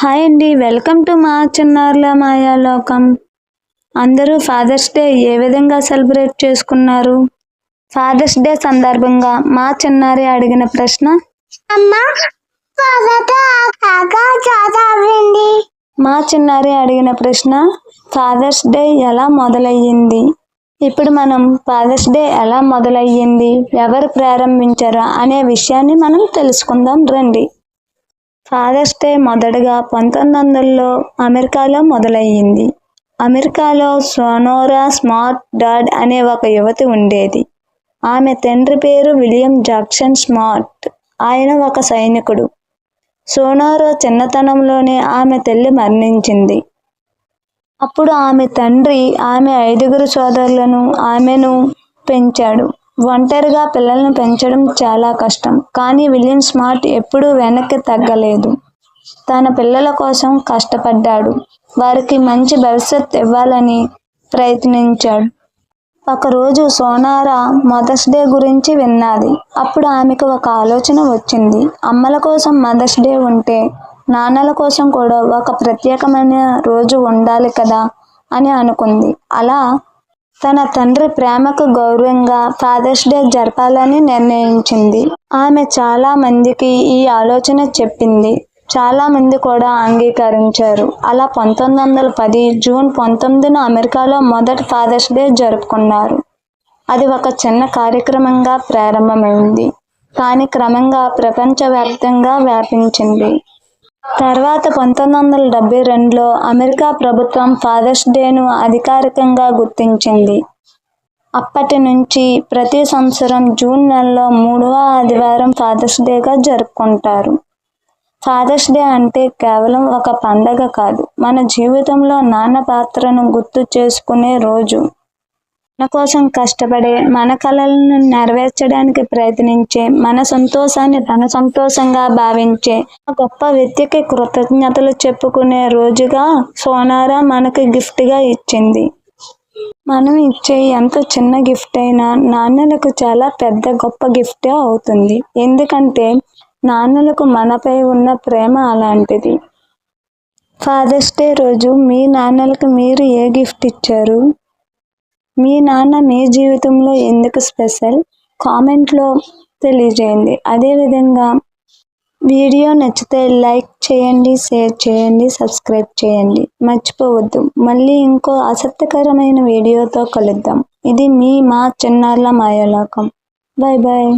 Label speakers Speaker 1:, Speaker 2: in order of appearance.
Speaker 1: Hi అండి, welcome to మా చిన్నారుల మాయాలోకం. అందరూ ఫాదర్స్ డే ఏ విధంగా సెలబ్రేట్ చేసుకున్నారు? ఫాదర్స్ డే సందర్భంగా మా చిన్నారి అడిగిన ప్రశ్న, మా చిన్నారి అడిగిన ప్రశ్న ఫాదర్స్ డే ఎలా మొదలయ్యింది? ఇప్పుడు మనం ఫాదర్స్ డే ఎలా మొదలయ్యింది, ఎవరు ప్రారంభించారా అనే విషయాన్ని మనం తెలుసుకుందాం రండి. ఫాదర్స్ డే మొదటగా 1900లో అమెరికాలో మొదలయ్యింది. అమెరికాలో సోనోరా స్మార్ట్ డాడ్ అనే ఒక యువతి ఉండేది. ఆమె తండ్రి పేరు విలియం జాక్సన్ స్మార్ట్. ఆయన ఒక సైనికుడు. సోనోరా చిన్నతనంలోనే ఆమె తల్లి మరణించింది. అప్పుడు ఆమె తండ్రి ఆమె 5 సోదరులను ఆమెను పెంచాడు. ఒంటరిగా పిల్లలను పెంచడం చాలా కష్టం. కానీ విలియం స్మార్ట్ ఎప్పుడూ వెనక్కి తగ్గలేదు. తన పిల్లల కోసం కష్టపడ్డాడు. వారికి మంచి భవిష్యత్ ఇవ్వాలని ప్రయత్నించాడు. ఒకరోజు సోనారా మదర్స్ డే గురించి విన్నది. అప్పుడు ఆమెకు ఒక ఆలోచన వచ్చింది. అమ్మల కోసం మదర్స్ డే ఉంటే నాన్నల కోసం కూడా ఒక ప్రత్యేకమైన రోజు ఉండాలి కదా అని అనుకుంది. అలా తన తండ్రి ప్రేమకు గౌరవంగా ఫాదర్స్ డే జరపాలని నిర్ణయించింది. ఆమె చాలా మందికి ఈ ఆలోచన చెప్పింది. చాలా మంది కూడా అంగీకరించారు. అలా 1910 జూన్ 19న అమెరికాలో మొదటి ఫాదర్స్ డే జరుపుకున్నారు. అది ఒక చిన్న కార్యక్రమంగా ప్రారంభమైంది, కానీ క్రమంగా ప్రపంచవ్యాప్తంగా వ్యాపించింది. తర్వాత 1972లో అమెరికా ప్రభుత్వం ఫాదర్స్ డేను అధికారికంగా గుర్తించింది. అప్పటి నుంచి ప్రతి సంవత్సరం జూన్ నెలలో 3వ ఆదివారం ఫాదర్స్ డేగా జరుపుకుంటారు. ఫాదర్స్ డే అంటే కేవలం ఒక పండగ కాదు, మన జీవితంలో నాన్న పాత్రను గుర్తు చేసుకునే రోజు. మన కోసం కష్టపడే, మన కలలను నెరవేర్చడానికి ప్రయత్నించే, మన సంతోషాన్ని తన సంతోషంగా భావించే గొప్ప వ్యక్తికి కృతజ్ఞతలు చెప్పుకునే రోజుగా సోనారా మనకు గిఫ్ట్గా ఇచ్చింది. మనం ఇచ్చే ఎంత చిన్న గిఫ్ట్ అయినా నాన్నలకు చాలా పెద్ద గొప్ప గిఫ్టే అవుతుంది. ఎందుకంటే నాన్నలకు మనపై ఉన్న ప్రేమ అలాంటిది. ఫాదర్స్ డే రోజు మీ నాన్నలకు మీరు ఏ గిఫ్ట్ ఇచ్చారు? మీ నాన్న మీ జీవితంలో ఎందుకు స్పెషల్? కామెంట్లో తెలియజేయండి. అదేవిధంగా వీడియో నచ్చితే లైక్ చేయండి, షేర్ చేయండి, సబ్స్క్రైబ్ చేయండి. మర్చిపోవద్దు. మళ్ళీ ఇంకో ఆసక్తికరమైన వీడియోతో కలుద్దాం. ఇది మా చిన్నారుల మాయాలోకం. Bye bye.